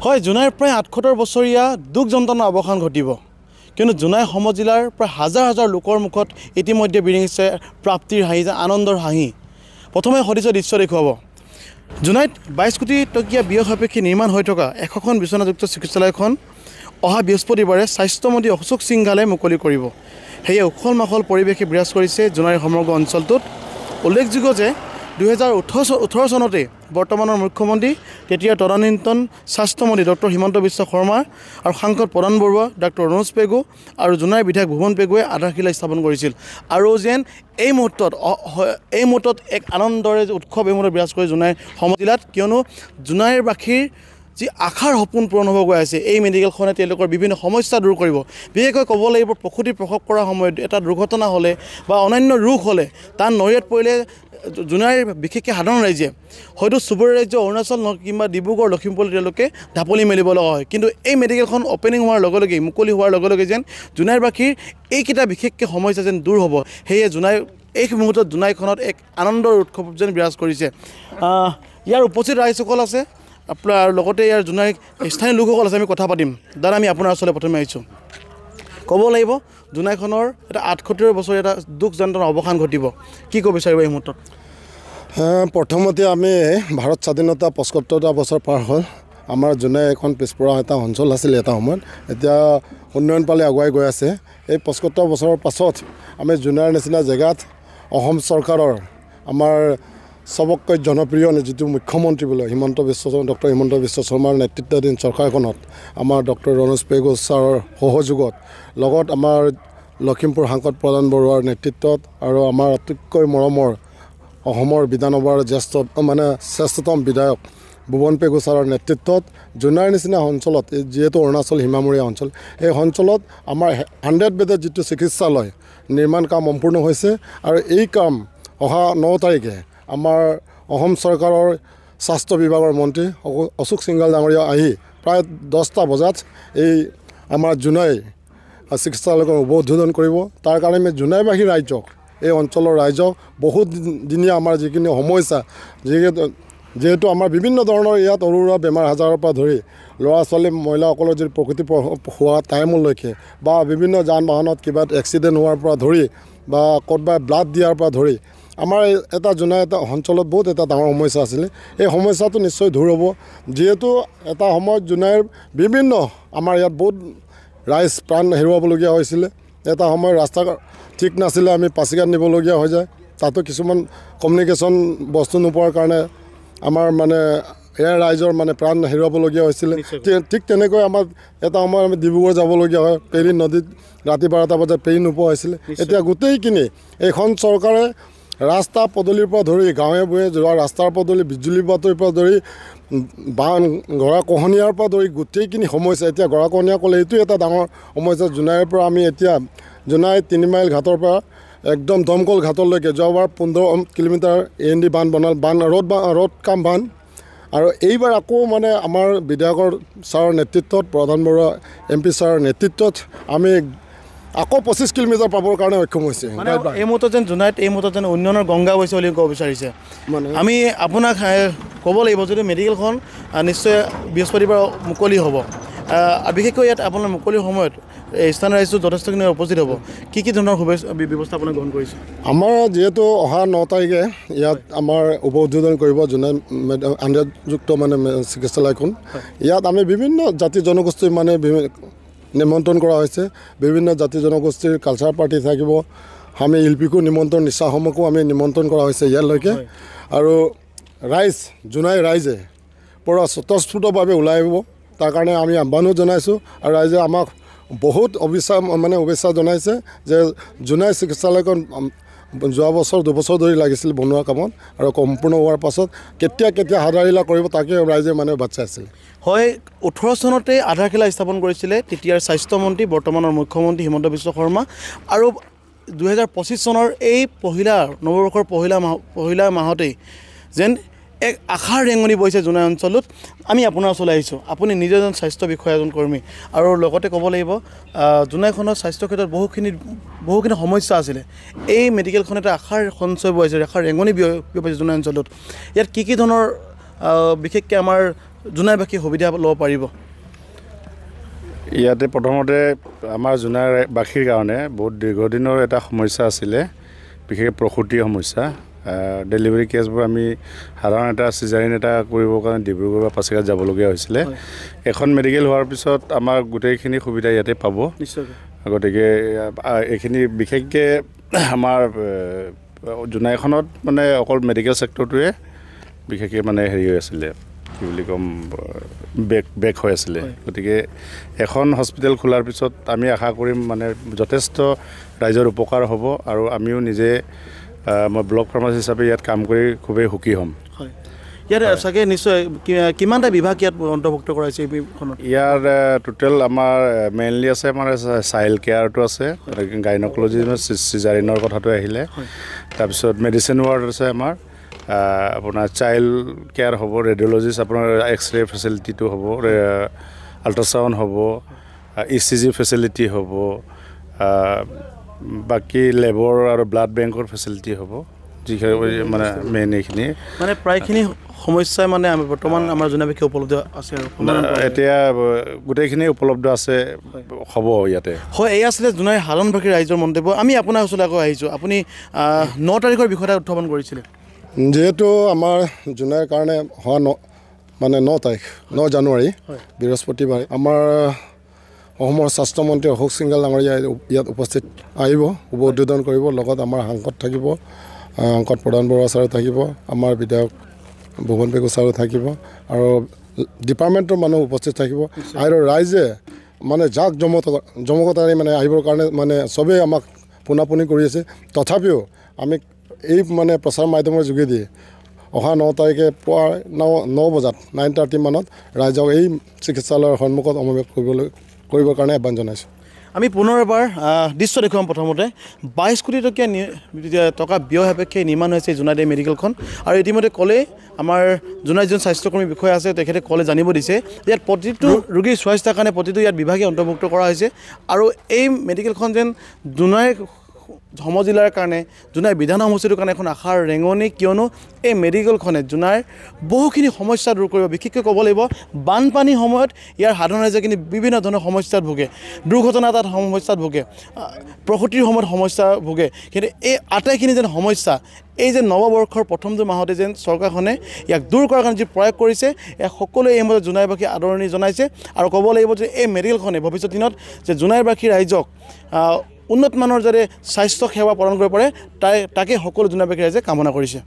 হয়, জোনাইৰ প্ৰায় ৭৮ বছৰীয়া দুখ যন্ত্ৰণাৰ অৱসান ঘটিব। কিন্তু জোনাই সমজিলাৰ প্ৰায় হাজাৰ হাজাৰ লোকৰ মুখত ইতিমধ্যে বিৰিঙিছে প্ৰাপ্তিৰ হাঁহি, আনন্দৰ হাঁহি। প্ৰথমে সদৃশ দৃশ্য দেখুৱাব। জোনাইত ২২ কোটি টকীয়া ব্যয় সাপেক্ষে নিৰ্মাণ হৈ থকা ১০০খন বিচনাযুক্ত চিকিৎসালয়খন অহা বৃহস্পতিবাৰে স্বাস্থ্যমন্ত্ৰী অশোক সিংঘালে মুকলি কৰিব। সেয়ে উখল মাখল পৰিৱেশে বিৰাজ কৰিছে জোনাইৰ সমগ্ৰ অঞ্চলটোত। উল্লেখযোগ্য যে ২০১৮ চনতে বৰ্তমানৰ মুখ্যমন্ত্ৰী, তেতিয়াৰ তদানীন্তন স্বাস্থ্যমন্ত্ৰী ডক্টৰ হিমন্ত বিশ্ব শৰ্মা আৰু সাংসদ প্ৰদান বৰুৱা, ডক্টৰ ৰণোজ পেগু আৰু জোনাইৰ বিধায়ক ভুৱন পেগুৱে আধাৰশিলা স্থাপন কৰিছিল। আৰু যেন এই মুহূৰ্তত এক আনন্দৰে উৎসৱ এই মুহূৰ্তত বিৰাজ কৰি জোনাইৰ সমজিলাত, কিয়নো জোনাইৰবাসীৰ যি আশাৰ সপোন পূৰণ হ'ব গৈ আছে, এই মেডিকেলখনে তেওঁলোকৰ বিভিন্ন সমস্যা দূৰ কৰিব। বিশেষকৈ ক'ব লাগিব, প্ৰসূতি প্ৰসৱ কৰাৰ সময়ত এটা দুৰ্ঘটনা হ'লে বা অন্যান্য ৰোগ হ'লে তাত নৰিয়াত পৰিলে জোনাইৰ বিশেষকৈ সাধাৰণ ৰাইজে হয়তো চুবুৰীয়া ৰাজ্য অৰুণাচল কিংবা ডিব্ৰুগড়, লখিমপুৰলৈ তেওঁলোকে ঢাপলি মেলিব লগা হয়। কিন্তু এই মেডিকেলখন অ'পেনিং হোৱাৰ লগে লগে, মুকলি হোৱাৰ লগে লগে যেন জোনাইৰবাসীৰ এইকেইটা বিশেষকৈ সমস্যা যেন দূৰ হ'ব। সেয়ে এই মুহূৰ্তত জোনাইখনত এক আনন্দৰ উৎসৱ যেন বিৰাজ কৰিছে। ইয়াৰ উপস্থিত ৰাইজসকল আছে আপোনাৰ, লগতে ইয়াৰ জোনাইৰ স্থানীয় লোকসকল আছে। আমি কথা পাতিম। দাদা, আমি আপোনাৰ ওচৰলৈ প্ৰথমে আহিছোঁ। ক'ব লাগিব, জোনাইখনৰ এটা ৭৮ বছৰীয়া এটা দুখ যন্ত্ৰণাৰ অৱসান ঘটিব। কি ক'ব বিচাৰিব এই মুহূৰ্তত? প্ৰথমতে আমি ভাৰত স্বাধীনতা ৭৫টা বছৰ পাৰ হ'ল। আমাৰ জোনাই এখন পিছপৰা এটা অঞ্চল আছিল এটা সময়ত, এতিয়া উন্নয়ন পালে আগুৱাই গৈ আছে। এই ৭৫ বছৰৰ পাছত আমি জোনাইৰ নিচিনা জেগাত অসম চৰকাৰৰ আমাৰ চবতকৈ জনপ্ৰিয় যিটো মুখ্যমন্ত্ৰী বোলে ডক্টৰ হিমন্ত বিশ্ব শৰ্মাৰ নেতৃত্বাধীন চৰকাৰখনত আমাৰ ডক্টৰ ৰণোজ পেগু ছাৰৰ সহযোগত, লগত আমাৰ লখিমপুৰ সাংসদ প্ৰদান বৰুৱাৰ নেতৃত্বত আৰু আমাৰ অতিকৈ মৰমৰ অসমৰ বিধানসভাৰ শ্ৰেষ্ঠতম বিধায়ক ভুৱন পেগু ছাৰৰ নেতৃত্বত জোনাইৰ নিচিনা অঞ্চলত, যিহেতু অৰুণাচল সীমামূৰীয়া অঞ্চল, এই অঞ্চলত আমাৰ 100 বেডৰ যিটো চিকিৎসালয় নিৰ্মাণ কাম সম্পূৰ্ণ হৈছে। আৰু এই কাম অহা 9 তাৰিখে আমাৰ অসম চৰকাৰৰ স্বাস্থ্য বিভাগৰ মন্ত্ৰী অশোক সিংঘাল ডাঙৰীয়া আহি প্ৰায় 10টা বজাত এই আমাৰ জোনাই চিকিৎসালয়খন উদ্বোধন কৰিব। তাৰ কাৰণে আমি জোনাইবাসী ৰাইজক, এই অঞ্চলৰ ৰাইজক বহুত দিনীয়া আমাৰ যিখিনি সমস্যা, যিহেতু আমাৰ বিভিন্ন ধৰণৰ ইয়াত সৰু সুৰা বেমাৰ আজাৰৰ পৰা ধৰি ল'ৰা ছোৱালী মহিলাসকলৰ যদি প্ৰকৃতি হোৱা টাইমলৈকে বা বিভিন্ন যান বাহনত কিবা এক্সিডেণ্ট হোৱাৰ পৰা ধৰি বা ক'ৰবাত ব্লাড দিয়াৰ পৰা ধৰি আমাৰ এটা জোনাই এটা অঞ্চলত বহুত এটা ডাঙৰ সমস্যা আছিলে। এই সমস্যাটো নিশ্চয় দূৰ হ'ব, যিহেতু এটা সময়ত জোনাইৰ বিভিন্ন আমাৰ ইয়াত বহুত ৰাইজ প্ৰাণ হেৰুৱাবলগীয়া হৈছিলে। এটা সময় ৰাস্তা ঠিক নাছিলে, আমি পাচিঘাট নিবলগীয়া হৈ যায়। তাতো কিছুমান কমিউনিকেশ্যন বস্তু নোপোৱাৰ কাৰণে আমাৰ এয়া ৰাইজৰ প্ৰাণ হেৰুৱাবলগীয়া হৈছিলে। ঠিক তেনেকৈ আমাৰ এটা সময়ত আমি ডিব্ৰুগড় যাবলগীয়া হয়, পেৰী নদীত ৰাতি 12টা বজাত পেৰী নোপোৱা হৈছিলে। এতিয়া গোটেইখিনি এইখন চৰকাৰে ৰাস্তা পদূলিৰ পৰা ধৰি গাঁৱে ভূঞে যোৱা ৰাস্তাৰ পদূলি, বিজুলী বাতিৰ পৰা ধৰি গৰাখহনীয়াৰ পৰা ধৰি গোটেইখিনি সমস্যা। এতিয়া গৰাখহনীয়া ক'লে এইটো এটা ডাঙৰ সমস্যা। জোনাইৰ পৰা আমি এতিয়া জোনাই 3 মাইল ঘাটৰ পৰা একদম দমকল ঘাটলৈকে যোৱাবাৰ 15 কিলোমিটাৰ AND বান্ধ বনাল, ৰ'দ কাম বান্ধ। আৰু এইবাৰ আকৌ আমাৰ বিধায়কৰ ছাৰৰ নেতৃত্বত, প্ৰধান বৰুৱা MP ছাৰৰ নেতৃত্বত আমি আকৌ 25 কিলোমিটাৰ পাবৰ কাৰণে সক্ষম হৈছে। এই মুহূৰ্তত যেন জোনাইত এই মুহূৰ্তত যেন উন্নয়নৰ গংগা বৈছে বুলি ক'ব বিচাৰিছে। আমি আপোনাক ক'ব লাগিব, যদি মেডিকেলখন নিশ্চয় বৃহস্পতিবাৰ মুকলি হ'ব, বিশেষকৈ ইয়াত আপোনাৰ মুকলিৰ সময়ত স্থানীয় ৰাইজটো যথেষ্টখিনি উপস্থিত হ'ব। কি ধৰণৰ ব্যৱস্থা আপুনি গ্ৰহণ কৰিছে? আমাৰ যিহেতু অহা 9 তাৰিখে ইয়াত আমাৰ উদ্বোধন কৰিব জোনাই আন্তৰ্জাতিক চিকিৎসালয়খন। ইয়াত আমি বিভিন্ন জাতি জনগোষ্ঠীৰ নিমন্ত্ৰণ কৰা হৈছে। বিভিন্ন জাতি জনগোষ্ঠীৰ কালচাৰ পাৰ্টি থাকিব, আমি শিল্পীকো নিমন্ত্ৰণ, নিচাসমূহকো আমি নিমন্ত্ৰণ কৰা হৈছে ইয়ালৈকে। আৰু জোনাই ৰাইজে পূৰা স্বতঃস্ফূৰ্তভাৱে ওলাই আহিব, তাৰ কাৰণে আমি আহ্বানো জনাইছোঁ। আৰু ৰাইজে আমাক বহুত শুভেচ্ছা জনাইছে যে জোনাই চিকিৎসালয়খন যোৱা বছৰ 2 বছৰ ধৰি লাগিছিল বনোৱা কামত, আৰু সম্পূৰ্ণ হোৱাৰ পাছত কেতিয়া আধাৰশিলা কৰিব তাকে ৰাইজে বাট চাই আছিল। হয়, 18 চনতে আধাৰশিলা স্থাপন কৰিছিলে তেতিয়াৰ স্বাস্থ্যমন্ত্ৰী, বৰ্তমানৰ মুখ্যমন্ত্ৰী হিমন্ত বিশ্ব শৰ্মা। আৰু 2025 চনৰ এই নৱবৰ্ষৰ পহিলা মাহতেই যেন এক আশাৰ ৰেঙনি বৈছে জোনাই অঞ্চলত। আমি আপোনাৰ ওচৰলৈ আহিছোঁ। আপুনি নিজে এজন স্বাস্থ্য বিষয়া, এজন কৰ্মী, আৰু লগতে ক'ব লাগিব জোনাইখনৰ স্বাস্থ্য ক্ষেত্ৰত বহুখিনি সমস্যা আছিলে। এই মেডিকেলখন এটা আশাৰ সঞ্চয় বৈছে, আশাৰ ৰেঙনি বিয়পাইছে জোনাই অঞ্চলত। ইয়াত কি ধৰণৰ বিশেষকৈ আমাৰ জোনাইবাসীয়ে সুবিধা ল'ব পাৰিব? ইয়াতে প্ৰথমতে আমাৰ জোনাইবাসীৰ কাৰণে বহুত দীৰ্ঘদিনৰ এটা সমস্যা আছিলে, বিশেষকৈ প্ৰসূতিৰ সমস্যা। ডেলিভাৰী কেছবোৰ আমি সাধাৰণ এটা চিজাৰিন এটা কৰিবৰ কাৰণে ডিব্ৰুগড় বা পাছিঘাট যাবলগীয়া হৈছিলে। এখন মেডিকেল হোৱাৰ পিছত আমাৰ গোটেইখিনি সুবিধা ইয়াতে পাব। গতিকে এইখিনি বিশেষকৈ আমাৰ জোনাইখনত মানে অকল মেডিকেল ছেক্টৰটোৱে বিশেষকৈ মানে হেৰি হৈ আছিলে, কি বুলি ক'ম, বেক হৈ আছিলে। গতিকে এখন হস্পিটেল খোলাৰ পিছত আমি আশা কৰিম মানে যথেষ্ট ৰাইজৰ উপকাৰ হ'ব আৰু আমিও নিজে মই ব্লক ফাৰ্মাচী হিচাপে ইয়াত কাম কৰি খুবেই সুখী হ'ম। হয়, ইয়াত চাগে নিশ্চয় কিমানটা বিভাগ ইয়াত অন্তৰ্ভুক্ত কৰা হৈছে এইখনত? ইয়াৰ টোটেল আমাৰ মেইনলি আছে আমাৰ চাইল্ড কেয়াৰটো আছে, গাইনকলজি চিজাৰিনৰ কথাটো আহিলে। তাৰপিছত মেডিচিন ৱাৰ্ড আছে আমাৰ, আপোনাৰ চাইল্ড কেয়াৰ হ'ব, ৰেডিঅ'লজিষ্ট আপোনাৰ এক্সৰে ফেচিলিটিটো হ'ব, আল্ট্ৰাচাউণ্ড হ'ব, ECG ফেচিলিটি হ'ব, বাকী লেবৰ আৰু ব্লাড বেংকৰ ফেচিলিটি হ'ব, যিখিনি মানে মেইন এইখিনি মানে প্ৰায়খিনি সমস্যাই মানে বৰ্তমান আমাৰ জোনাইবাসী উপলব্ধ আছে আৰু এতিয়া গোটেইখিনি উপলব্ধ আছে হ'ব ইয়াতে। হয়, এই আছিলে জোনাই সাধাৰণবাসী ৰাইজৰ মন্তব্য। আমি আপোনাৰ ওচৰলৈ আকৌ আহিছোঁ। আপুনি 9 তাৰিখৰ বিষয়টা উত্থাপন কৰিছিলে। যিহেতু আমাৰ জোনাইৰ কাৰণে হোৱা 9 তাৰিখ 9 জানুৱাৰী বৃহস্পতিবাৰে আমাৰ অসমৰ স্বাস্থ্যমন্ত্ৰী অশোক সিংঘাল ডাঙৰীয়া ইয়াত উপস্থিত আহিব, শুভ উদ্বোধন কৰিব। লগত আমাৰ সাংসদ থাকিব, সাংসদ প্ৰধান বৰুৱা ছাৰো থাকিব, আমাৰ বিধায়ক ভুৱন পেগু ছাৰো থাকিব আৰু ডিপাৰ্টমেণ্টৰ মানুহ উপস্থিত থাকিব। আৰু ৰাইজে মানে জাক জমকতাৰে মানে আহিবৰ কাৰণে মানে চবেই আমাক পোনাপনি কৰি আছে। তথাপিও আমি এই মানে প্ৰচাৰ মাধ্যমৰ যোগেদি অহা 9 তাৰিখে পুৱা 9 বজাত 9:30 মানত ৰাইজক এই চিকিৎসালয়ৰ সন্মুখত সমবেত কৰিবৰ কাৰণে আহ্বান জনাইছোঁ। আমি পুনৰ এবাৰ দৃশ্য দেখুৱাম। প্ৰথমতে 22 কোটি টকা ব্যয় সাপেক্ষে নিৰ্মাণ হৈছে জোনাইদে মেডিকেলখন। আৰু ইতিমধ্যে ক'লে আমাৰ জোনাইত যোন স্বাস্থ্যকৰ্মী বিষয়া আছে তেখেতে ক'লে জানিব দিছে ইয়াত প্ৰতিটো ৰোগীৰ স্বাস্থ্যৰ কাৰণে প্ৰতিটো ইয়াত বিভাগে অন্তৰ্ভুক্ত কৰা হৈছে। আৰু এই মেডিকেলখন যেন জোনাই সমজিলাৰ কাৰণে, জোনাই বিধান সমষ্টিটোৰ কাৰণে এখন আশাৰ ৰেঙনি, কিয়নো এই মেডিকেলখনে জোনাইৰ বহুখিনি সমস্যা দূৰ কৰিব। বিশেষকৈ ক'ব লাগিব বানপানীৰ সময়ত ইয়াৰ সাধাৰণ ৰাইজে কিন্তু বিভিন্ন ধৰণৰ সমস্যাত ভোগে, দুৰ্ঘটনা তাত সমস্যাত ভোগে, প্ৰসূতিৰ সময়ত সমস্যা ভোগে। কিন্তু এই আটাইখিনি যেন সমস্যা এই যে নৱবৰ্ষৰ প্ৰথমটো মাহতে যেন চৰকাৰখনে ইয়াক দূৰ কৰাৰ কাৰণে যি প্ৰয়াস কৰিছে, ইয়াক সকলোৱে এই মতে জোনাইবাসী আদৰণি জনাইছে। আৰু ক'ব লাগিব যে এই মেডিকেলখনে ভৱিষ্যত দিনত যে জোনাইবাসী ৰাইজক উন্নত মানৰ যাতে স্বাস্থ্য সেৱা প্ৰদান কৰিব পাৰে তাকে সকলো জোনাইবাসী ৰাইজে কামনা কৰিছে।